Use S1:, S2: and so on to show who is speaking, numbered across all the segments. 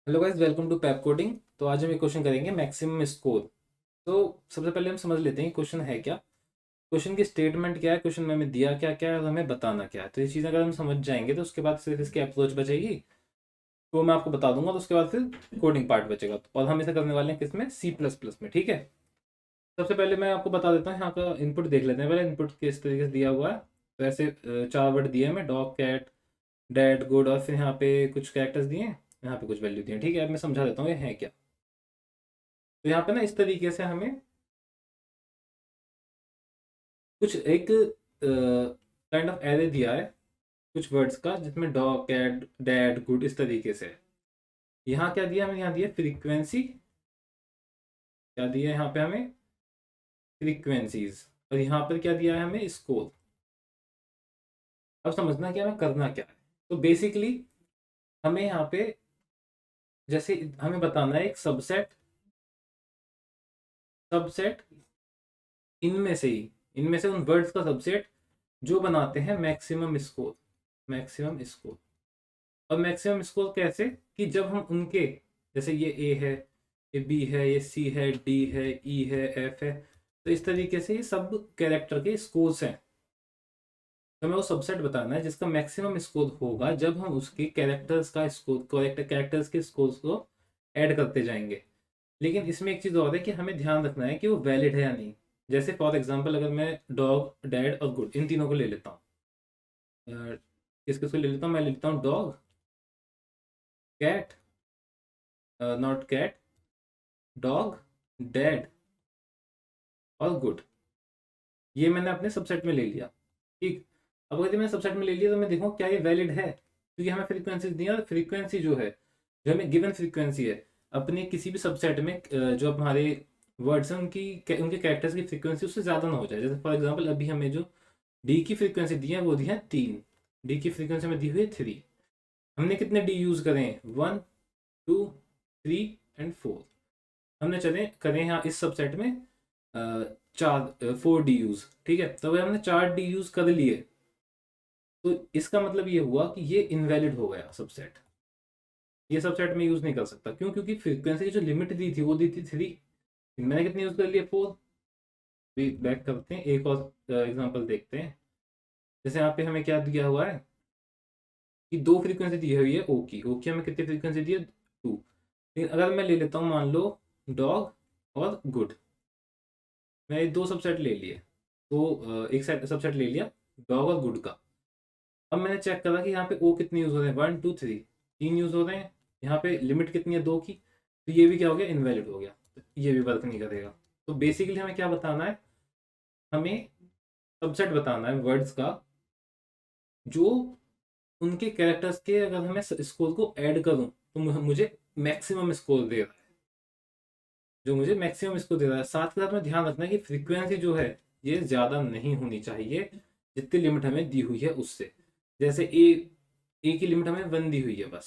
S1: Hello guys, welcome to Pepcoding. तो आज हम एक क्वेश्चन करेंगे मैक्सिमम स्कोर। तो सबसे पहले हम समझ लेते हैं क्वेश्चन है क्या, क्वेश्चन की स्टेटमेंट क्या है, क्वेश्चन में हमें दिया क्या क्या है और हमें बताना क्या है। तो ये चीज़ अगर हम समझ जाएंगे तो उसके बाद सिर्फ इसकी अप्रोच बचेगी, तो मैं आपको बता दूंगा। तो उसके बाद फिर कोडिंग पार्ट बचेगा, और हम इसे करने वाले हैं किसमें, सी प्लस प्लस में। ठीक है। सबसे पहले मैं आपको बता देता हूँ, यहाँ का इनपुट देख लेते हैं। पहले इनपुट किस तरीके से दिया हुआ है। तो ऐसे चार वर्ड दिए हमें, डॉग, कैट, डैड, गुड, और फिर यहाँ पे कुछ कैरेक्टर्स दिए हैं, यहाँ पे कुछ वैल्यू दी है। ठीक है, अब मैं समझा देता हूँ ये है क्या। तो यहाँ पे ना इस तरीके से हमें कुछ एक काइंड ऑफ एरे दिया है, कुछ वर्ड्स का, जिसमें डॉग, कैट, डैड, गुड, इस तरीके से। यहाँ क्या दिया हमें, यहाँ दिया फ्रीक्वेंसी। क्या दिया यहाँ पे हमें, फ्रीक्वेंसीज। और यहाँ पर क्या दिया है हमें, स्कोर। अब समझना कि हमें करना क्या है। तो बेसिकली हमें यहाँ पे जैसे हमें बताना है एक सबसेट, सबसेट इनमें से ही, इनमें से उन वर्ड्स का सबसेट जो बनाते हैं मैक्सिमम स्कोर। Maximum score. और मैक्सिमम स्कोर कैसे, कि जब हम उनके, जैसे ये ए है, ये बी है, ये सी है, डी है, ई है, एफ है, तो इस तरीके से ये सब कैरेक्टर के स्कोर्स हैं। तो हमें वो सबसेट बताना है जिसका मैक्सिमम स्कोर होगा जब हम उसके कैरेक्टर्स का स्कोर, कैरेक्टर्स के स्कोर्स को ऐड करते जाएंगे। लेकिन इसमें एक चीज़ और है कि हमें ध्यान रखना है कि वो वैलिड है या नहीं। जैसे फॉर एग्जाम्पल, अगर मैं डॉग, डैड और गुड, इन तीनों को ले लेता हूँ, किस किस को ले लेता हूँ, मैं ले लेता हूँ dog, cat, not cat, dog, dad और गुड। ये मैंने अपने सबसेट में ले लिया। ठीक। अब अगर मैंने सबसेट में ले लिया तो मैं देखूँ क्या ये वैलिड है, क्योंकि हमें फ्रीक्वेंसी दी है, और फ्रीक्वेंसी जो है, जो हमें गिवन फ्रीक्वेंसी है अपने किसी भी सबसेट में, जो हमारे वर्ड्स हैं उनकी, उनके कैरेक्टर्स की फ्रीक्वेंसी उससे ज़्यादा ना हो जाए। जैसे फॉर एग्जाम्पल अभी हमें जो डी की फ्रीक्वेंसी दी है वो दी है 3, डी की फ्रीक्वेंसी में दी हुई है 3। हमने कितने डी यूज़ करें, 1, 2, 3 एंड 4। हमने चले करें यहाँ इस सबसेट में चार 4 डी यूज। ठीक है, तो अगर हमने 4 डी यूज कर लिए तो इसका मतलब ये हुआ कि ये इनवैलिड हो गया सबसेट। ये सबसेट में यूज नहीं कर सकता। क्यों? क्योंकि फ्रीक्वेंसी की जो लिमिट दी थी वो दी थी 3, मैंने कितनी यूज कर लिया, 4। बैक करते हैं, एक और एग्जांपल देखते हैं। जैसे यहाँ पे हमें क्या दिया हुआ है कि दो फ्रीक्वेंसी दी हुई है ओ की। ओ की हमें कितनी फ्रीक्वेंसी दी है, 2। लेकिन अगर मैं ले लेता हूँ, मान लो डॉग और गुड, मैं ये दो सबसेट ले लिए। तो एक सेट सबसेट ले लिया डॉग और गुड का। अब मैंने चेक करा कि यहाँ पे ओ कितने यूज हो रहे हैं, 1, 2, 3, 3 यूज हो रहे हैं। यहाँ पे लिमिट कितनी है, 2 की। तो ये भी क्या हो गया, इनवैलिड हो गया। तो ये भी वर्क नहीं करेगा। तो बेसिकली हमें क्या बताना है, हमें सबसेट बताना है वर्ड्स का जो उनके कैरेक्टर्स के, अगर हमें स्कोर को ऐड करूं तो मुझे मैक्सिमम स्कोर दे रहा है, जो मुझे मैक्सिमम स्कोर दे रहा है। साथ के साथ में ध्यान रखना है कि फ्रीक्वेंसी जो है ये ज़्यादा नहीं होनी चाहिए जितनी लिमिट हमें दी हुई है उससे। जैसे ए की लिमिट हमें 1 दी हुई है बस।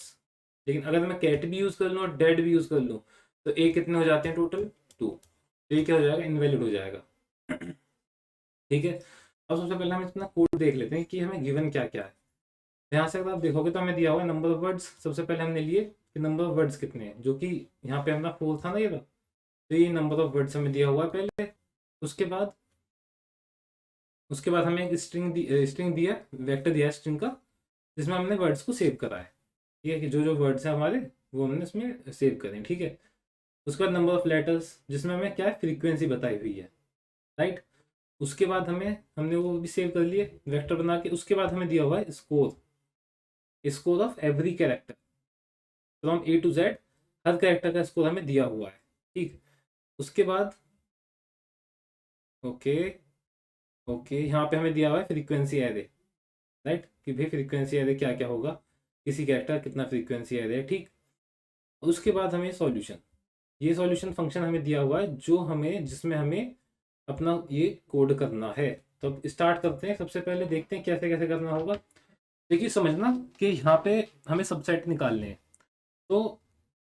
S1: लेकिन अगर मैं कैट भी यूज़ कर लूँ और डेड भी यूज़ कर लूँ तो ए कितने हो जाते हैं टोटल, 2। तो ये क्या हो जाएगा, इनवैलिड हो जाएगा। ठीक है। अब सबसे पहले हम इतना कोड देख लेते हैं कि हमें गिवन क्या क्या है। यहाँ से अगर आप देखोगे तो हमें दिया हुआ है नंबर ऑफ वर्ड्स। सबसे पहले हमने लिए कि नंबर ऑफ वर्ड्स कितने हैं, जो कि यहाँ पे हमारा 4 था ना, ये था। तो ये नंबर ऑफ वर्ड्स हमें दिया हुआ है पहले। उसके बाद हमें एक स्ट्रिंग दिया, वेक्टर दिया है स्ट्रिंग का, जिसमें हमने वर्ड्स को सेव करा है। ठीक है, कि जो जो वर्ड्स हैं हमारे वो हमने इसमें सेव करें। ठीक है। उसके बाद नंबर ऑफ लेटर्स, जिसमें हमें क्या है, फ्रीक्वेंसी बताई हुई है। राइट। उसके बाद हमने वो भी सेव कर लिए वेक्टर बना के। उसके बाद हमें दिया हुआ है score, score of every character from A to Z. हर कैरेक्टर का स्कोर हमें दिया हुआ है। ठीक। उसके बाद ओके, यहाँ पे हमें दिया हुआ है फ्रीक्वेंसी एरे। राइट, कि भाई फ्रीक्वेंसी एरे क्या क्या होगा, किसी कैरेक्टर कितना फ्रीक्वेंसी एरे है। ठीक। उसके बाद हमें सॉल्यूशन, ये सॉल्यूशन फंक्शन हमें दिया हुआ है, जो हमें, जिसमें हमें अपना ये कोड करना है। तो अब स्टार्ट करते हैं। सबसे पहले देखते हैं कैसे कैसे करना होगा। देखिए समझना कि यहाँ पे हमें सबसेट निकालने हैं। तो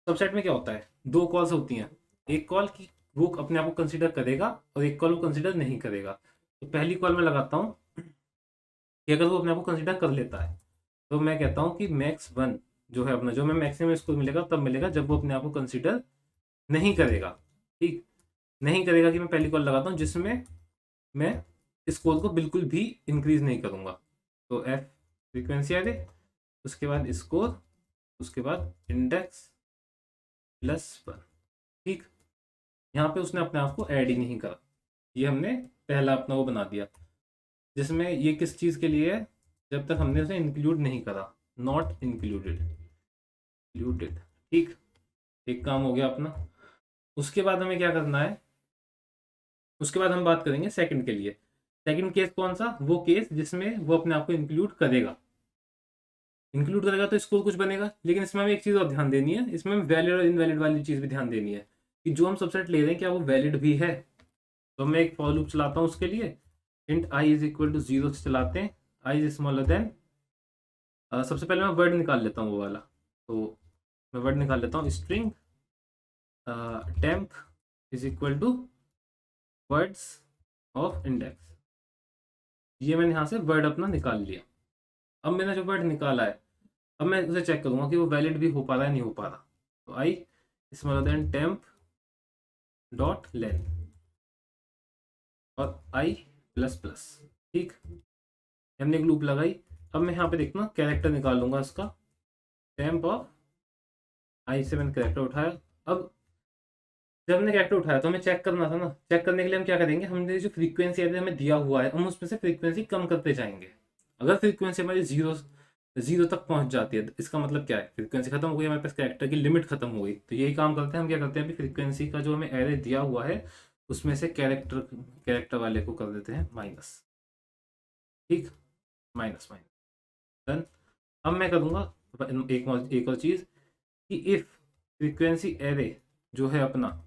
S1: सबसेट में क्या होता है, दो कॉल्स होती हैं। एक कॉल की वो अपने आप को कंसीडर करेगा, और एक कॉल वो कंसीडर नहीं करेगा। तो पहली कॉल में लगाता हूँ कि अगर वो अपने आप को कंसीडर कर लेता है तो मैं कहता हूँ कि मैक्स 1 जो है अपना, जो हमें मैक्सिमम स्कोर मिलेगा तब मिलेगा जब वो अपने आप को कंसिडर नहीं करेगा। ठीक, नहीं करेगा कि मैं पहली कॉल लगाता हूँ जिसमें मैं स्कोर को बिल्कुल भी इंक्रीज नहीं करूंगा। तो एफ फ्रीक्वेंसी एरे, उसके बाद स्कोर, उसके बाद इंडेक्स +1। ठीक, यहाँ पे उसने अपने आप को ऐड ही नहीं करा, ये हमने पहला अपना वो बना दिया, जिसमें ये किस चीज़ के लिए है, जब तक हमने उसे इंक्लूड नहीं करा, नॉट इंक्लूडेड, इंक्लूडेड। ठीक, एक काम हो गया अपना। उसके बाद हमें क्या करना है, उसके बाद हम बात करेंगे सेकंड के लिए। सेकंड केस कौन सा, वो केस जिसमें वो अपने आप को इंक्लूड करेगा। इंक्लूड करेगा तो स्कोर कुछ बनेगा, लेकिन इसमें हमें एक चीज़ और ध्यान देनी है, इसमें वैलिड और इनवैलिड वाली चीज़ भी ध्यान देनी है कि जो हम सबसेट ले रहे हैं क्या वो वैलिड भी है। तो मैं एक फॉर लूप चलाता हूँ उसके लिए, int i is equal to 0 से चलाते हैं, i इज स्मॉलर देन, सबसे पहले मैं वर्ड निकाल लेता हूँ वो वाला। तो मैं वर्ड निकाल लेता हूँ, string temp is equal to words of index. ये मैंने यहाँ से वर्ड अपना निकाल लिया। अब मैंने जो वर्ड निकाला है, अब मैं उसे चेक करूंगा कि वो वैलिड भी हो पा रहा है नहीं हो पा रहा। तो i smaller than temp dot length और आई प्लस प्लस। ठीक, हमने एक लूप लगाई। अब मैं यहाँ पे देखना कैरेक्टर निकाल लूंगा इसका, टेम्प ऑफ आई से मैंने कैरेक्टर उठाया। अब जब हमने कैरेक्टर उठाया तो हमें चेक करना था ना, चेक करने के लिए हम क्या करेंगे, हमने जो फ्रीक्वेंसी हमें दिया हुआ है हम उसमें से फ्रीक्वेंसी कम करते जाएंगे। अगर फ्रीक्वेंसी हमारी जीरो तक पहुंच जाती है, इसका मतलब क्या है, फ्रीक्वेंसी खत्म हो गई, हमारे पास कैरेक्टर की लिमिट खत्म हो गई। तो यही काम करते हैं हम, क्या करते हैं अभी फ्रीक्वेंसी का जो हमें एरे दिया हुआ है उसमें से कैरेक्टर कैरेक्टर वाले को कर देते हैं माइनस। ठीक, माइनस माइनस डन। अब मैं करूँगा एक और चीज़ कि इफ फ्रीक्वेंसी एरे जो है अपना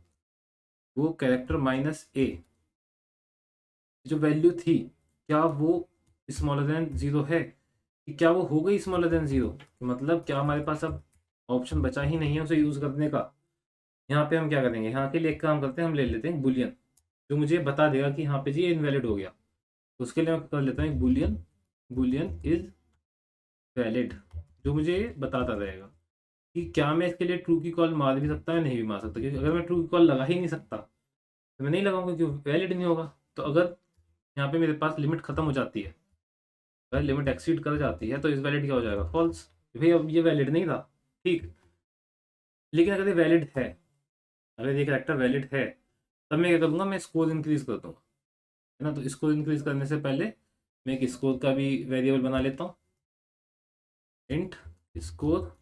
S1: वो कैरेक्टर -a जो वैल्यू थी, क्या वो स्मॉलर देन 0 है, कि क्या वो हो गई स्मॉलर देन 0, मतलब क्या हमारे पास अब ऑप्शन बचा ही नहीं है उसे यूज़ करने का। यहाँ पे हम क्या करेंगे, यहाँ के लिए एक काम करते हैं, हम ले लेते हैं बुलियन, जो मुझे बता देगा कि यहाँ पे जी ये इनवैलिड हो गया। तो उसके लिए मैं कर लेता हूँ बुलियन, बुलियन इज वैलिड, जो मुझे बताता रहेगा कि क्या मैं इसके लिए ट्रू की कॉल मार भी सकता है, नहीं भी मार सकता, क्योंकि अगर मैं ट्रू की कॉल लगा ही नहीं सकता तो मैं नहीं लगाऊंगा क्योंकि वैलिड नहीं होगा। तो अगर यहाँ पे मेरे पास लिमिट खत्म हो जाती है, अगर लिमिट एक्सीड कर जाती है तो इस वैलिड क्या हो जाएगा, फॉल्स, भाई अब ये वैलिड नहीं था। ठीक, लेकिन अगर ये वैलिड है, अगर ये करेक्टर वैलिड है, तब मैं क्या करूँगा, मैं स्कोर इंक्रीज कर दूंगा, है ना। तो स्कोर इंक्रीज करने से पहले मैं एक स्कोर का भी वेरिएबल बना लेता हूँ, int score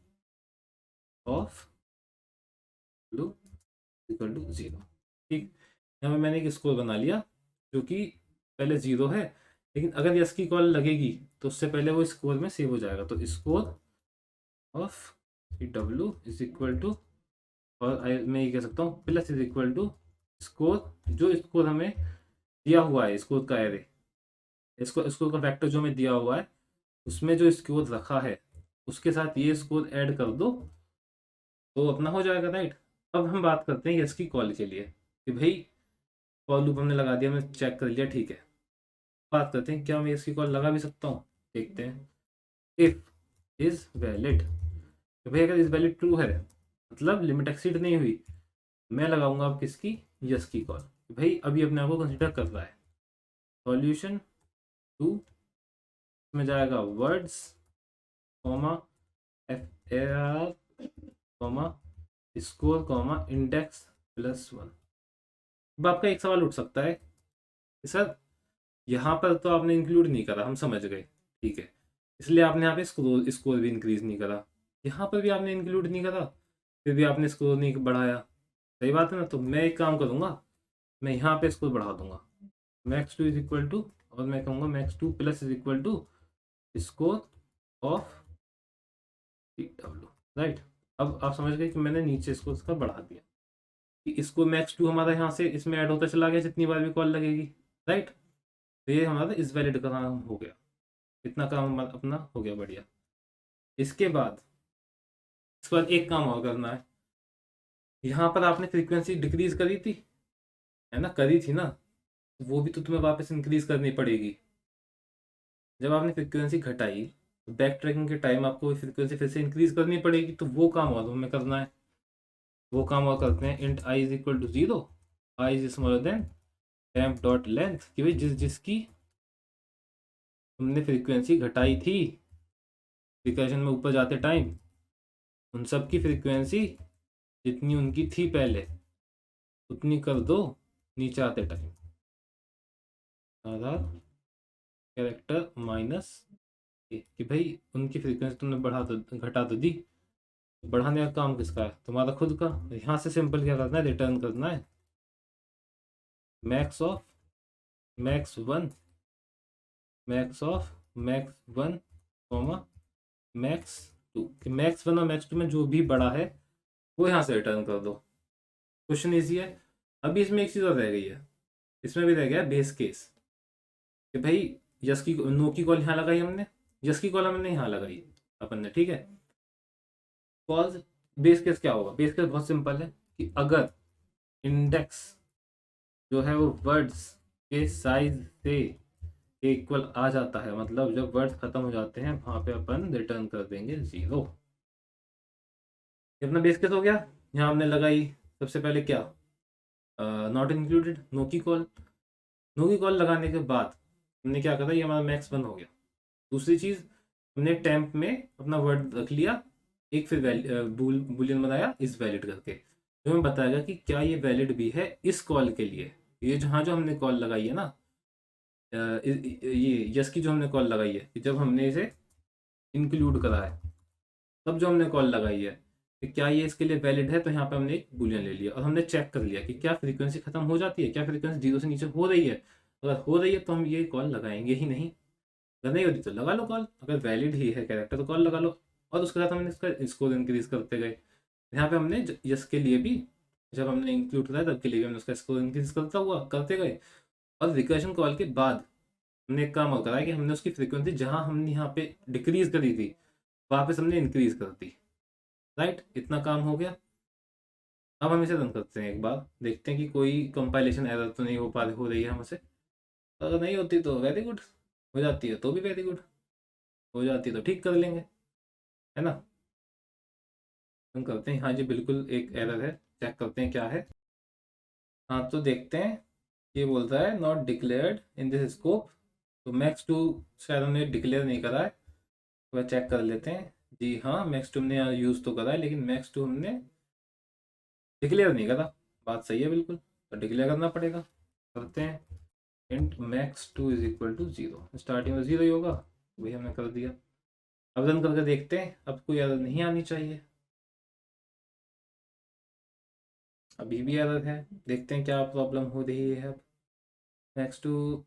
S1: of blue equal to 0। ठीक, यहाँ पे मैंने एक स्कोर बना लिया जो कि पहले 0 है, लेकिन अगर यस की कॉल लगेगी तो उससे पहले वो स्कोर में सेव हो जाएगा। तो score of W is equal to, और मैं ये कह सकता हूँ plus is equal to score, जो स्कोर हमें दिया हुआ है स्कोर का एरे, इसको स्कोर का वेक्टर जो हमें दिया हुआ है उसमें जो स्कोर रखा है उसके साथ ये स्कोर ऐड कर दो तो अपना हो जाएगा, राइट। अब हम बात करते हैं यस की कॉल के लिए कि भाई फॉर लूप हमने लगा दिया, हमने चेक कर लिया, ठीक है। बात करते हैं क्या मैं यस की कॉल लगा भी सकता हूँ, देखते हैं। इफ इज वैलिड, तो भाई अगर इज वैलिड ट्रू है मतलब लिमिट एक्सीड नहीं हुई, मैं लगाऊंगा अब किसकी, यस की कॉल, भाई अभी अपने आप को कंसिडर कर रहा है। सॉल्यूशन टू में जाएगा words comma F R comma score comma index +1। अब आपका एक सवाल उठ सकता है कि सर यहाँ पर तो आपने इंक्लूड नहीं करा, हम समझ गए, ठीक है, इसलिए आपने यहाँ पे स्कोर स्कोर भी इंक्रीज नहीं करा, यहाँ पर भी आपने इंक्लूड नहीं करा फिर भी आपने स्कोर नहीं बढ़ाया, सही बात है ना। तो मैं एक काम करूँगा, मैं यहाँ पे स्कोर बढ़ा दूंगा, max2 इज इक्वल टू, और मैं कहूँगा max2 plus is equal to score of W, right. अब आप समझ गए कि मैंने नीचे इसको इसका बढ़ा दिया कि इसको max2 हमारा यहाँ से इसमें ऐड होता चला गया जितनी बार भी कॉल लगेगी, राइट। तो ये हमारा इस वैलिड का काम हो गया, इतना काम अपना हो गया, बढ़िया। इसके बाद एक काम और करना है, यहाँ पर आपने फ्रीक्वेंसी डिक्रीज करी थी, है ना, करी थी ना, वो भी तो तुम्हें वापस इंक्रीज करनी पड़ेगी। जब आपने फ्रीक्वेंसी घटाई बैक ट्रैकिंग के टाइम आपको फ्रीक्वेंसी फिर से इंक्रीज करनी पड़ेगी, तो वो काम और हमें करना है। वो काम और करते हैं। Int I is equal to 0, I is smaller than temp dot length, कि भाई जिसकी हमने फ्रीक्वेंसी घटाई थी रिकर्जन में ऊपर जाते टाइम, उन सब की फ्रीक्वेंसी जितनी उनकी थी पहले उतनी कर दो नीचे आते टाइम। आधार कैरेक्टर माइनस कि भाई उनकी फ्रीक्वेंसी तुमने बढ़ा तो घटा तो दी, बढ़ाने का काम किसका है? तुम्हारा खुद का। यहाँ से सिंपल क्या करना है, रिटर्न करना है max of max one, max of max one comma max two, कि मैक्स वन और मैक्स टू में जो भी बड़ा है वो यहाँ से रिटर्न कर दो। क्वेश्चन ईजी है। अभी इसमें एक चीज़ और रह गई है, इसमें भी रह गया बेस केस, कि भाई यस की नो की कॉल यहाँ लगाई हमने, यस की कॉल हमने यहाँ लगाई अपन ने, ठीक है। कॉल बेस केस क्या होगा? बेस केस बहुत सिंपल है कि अगर इंडेक्स जो है वो वर्ड्स के साइज से इक्वल आ जाता है, मतलब जब वर्ड्स खत्म हो जाते हैं वहां पे अपन रिटर्न कर देंगे 0। ये अपना बेस केस हो गया। यहाँ हमने लगाई सबसे पहले क्या, नॉट इंक्लूडेड, नो की कॉल। नो की कॉल लगाने के बाद हमने क्या करा, ये हमारा मैक्स वन हो गया। दूसरी चीज, हमने टेम्प में अपना वर्ड रख लिया, एक फिर बुलियन बनाया इस वैलिड करके, जो हमें बताएगा कि क्या ये वैलिड भी है इस कॉल के लिए। ये जहाँ जो हमने कॉल लगाई है ना, ये यस की जो हमने कॉल लगाई है, कि जब हमने इसे इंक्लूड करा है तब जो हमने कॉल लगाई है कि क्या ये इसके लिए वैलिड है, तो यहाँ पे हमने एक बुलियन ले लिया और हमने चेक कर लिया कि क्या फ्रीक्वेंसी खत्म हो जाती है, क्या फ्रीक्वेंसी 0 से नीचे हो रही है। अगर हो रही है तो हम ये कॉल लगाएंगे ही नहीं, अगर नहीं होती तो लगा लो कॉल, अगर वैलिड ही है कैरेक्टर तो कॉल लगा लो। और उसके साथ हमने इसका स्कोर इंक्रीज करते गए। यहाँ पे हमने यस के लिए भी, जब हमने इंक्लूड कराया तब के लिए भी हमने उसका स्कोर इंक्रीज करते गए। और रिकर्शन कॉल के बाद हमने एक काम और करा कि हमने उसकी फ्रीक्वेंसी जहां हमने यहाँ पे डिक्रीज करी थी वापस हमने इंक्रीज कर दी। राइट, इतना काम हो गया। अब हम इसे रन करते हैं एक बार, देखते हैं कि कोई कंपाइलेशन एरर तो नहीं हो रही है हमसे। अगर नहीं होती तो वेरी गुड, हो जाती है तो भी वेरी गुड, हो जाती है तो ठीक कर लेंगे, है ना। हम करते हैं, हाँ जी बिल्कुल एक एरर है, चेक करते हैं क्या है। हाँ तो देखते हैं, ये बोलता है not declared in this scope. तो मैक्स टू शायद हमने डिक्लेयर नहीं करा है, तो वह चेक कर लेते हैं। जी हाँ, मैक्स टू हमने यहाँ यूज़ तो करा है, लेकिन मैक्स टू हमने डिक्लेयर नहीं करा। बात सही है बिल्कुल, तो डिक्लेयर करना पड़ेगा। करते हैं int max two is equal to 0, starting में 0 ही होगा, वही हमने कर दिया। अब रन करके देखते हैं, अब कोई एरर नहीं आनी चाहिए। अभी भी एरर है, देखते हैं क्या प्रॉब्लम हो रही है। अब max two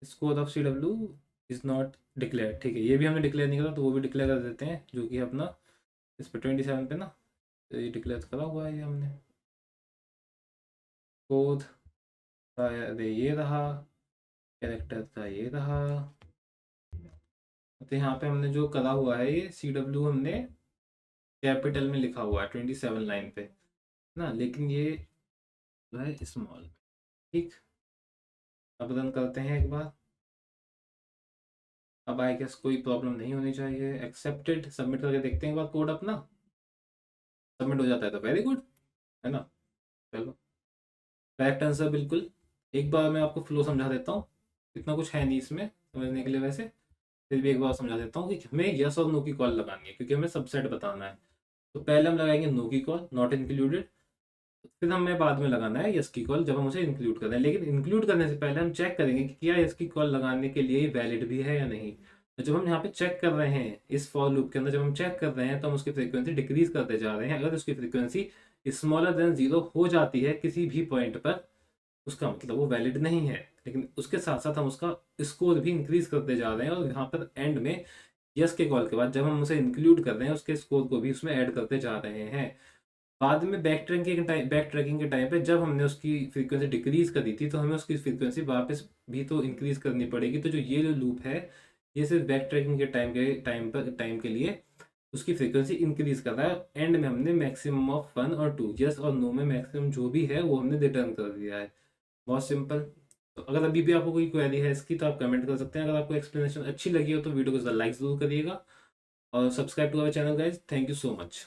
S1: score of C W is not declare, ठीक है, ये भी हमने डिक्लेयर नहीं करा तो वो भी डिक्लेयर कर देते हैं, जो कि अपना इस पर 27 पे ना, तो ये डिक्लेयर करा हुआ है ये हमने। कोड का ये रहा, कैरेक्टर का ये रहा। तो यहाँ पे हमने जो करा हुआ है ये सी डब्ल्यू हमने कैपिटल में लिखा हुआ है 27 लाइन पे ना, लेकिन ये जो है स्मॉल। ठीक, अब रन करते हैं एक बार। अब आई गेस कोई प्रॉब्लम नहीं होनी चाहिए। एक्सेप्टेड, सबमिट करके देखते हैं एक बार कोड अपना, सबमिट हो जाता है तो वेरी गुड, है ना। चलो, करेक्ट आंसर बिल्कुल। एक बार मैं आपको फ्लो समझा देता हूँ, इतना कुछ है नहीं इसमें समझने के लिए वैसे, फिर भी एक बार समझा देता हूँ कि हमें यस और नो की कॉल लगानी है, क्योंकि हमें सबसेट बताना है। तो पहले हम लगाएंगे नो की कॉल, नॉट इंक्लूडेड। फिर हमें बाद में लगाना है यस की कॉल, जब हम उसे इंक्लूड करना है। लेकिन इंक्लूड करने से पहले हम चेक करेंगे कि क्या यस की कॉल लगाने के लिए वैलिड भी है या नहीं। तो जब हम यहाँ पे चेक कर रहे हैं इस फॉर लूप के अंदर, जब हम चेक कर रहे हैं तो हम उसकी फ्रीक्वेंसी डिक्रीज करते जा रहे हैं। अगर उसकी फ्रीक्वेंसी स्मॉलर देन 0 हो जाती है किसी भी पॉइंट पर, उसका मतलब वो वैलिड नहीं है। लेकिन उसके साथ साथ हम उसका स्कोर भी इंक्रीज करते जा रहे हैं, और यहाँ पर एंड में यस के कॉल के बाद जब हम उसे इंक्लूड कर रहे हैं उसके स्कोर को भी उसमें ऐड करते जा रहे हैं। बाद में बैक ट्रैकिंग के टाइम पे जब हमने उसकी फ्रीक्वेंसी डिक्रीज कर दी थी, तो हमें उसकी फ्रीक्वेंसी वापस भी तो इंक्रीज करनी पड़ेगी। तो जो ये जो लूप है, ये सिर्फ बैक ट्रैकिंग के टाइम के लिए उसकी फ्रीक्वेंसी इंक्रीज कर रहा है। एंड में हमने मैक्सिमम ऑफ 1 और 2, यस और नो में मैक्सिमम जो भी है वो हमने रिटर्न कर दिया है। बहुत सिंपल। तो अगर अभी भी आपको कोई क्वेरी है इसकी तो आप कमेंट कर सकते हैं। अगर आपको एक्सप्लेनेशन अच्छी लगी हो तो वीडियो को लाइक ज़रूर करिएगा और subscribe to our channel guys. Thank you so much.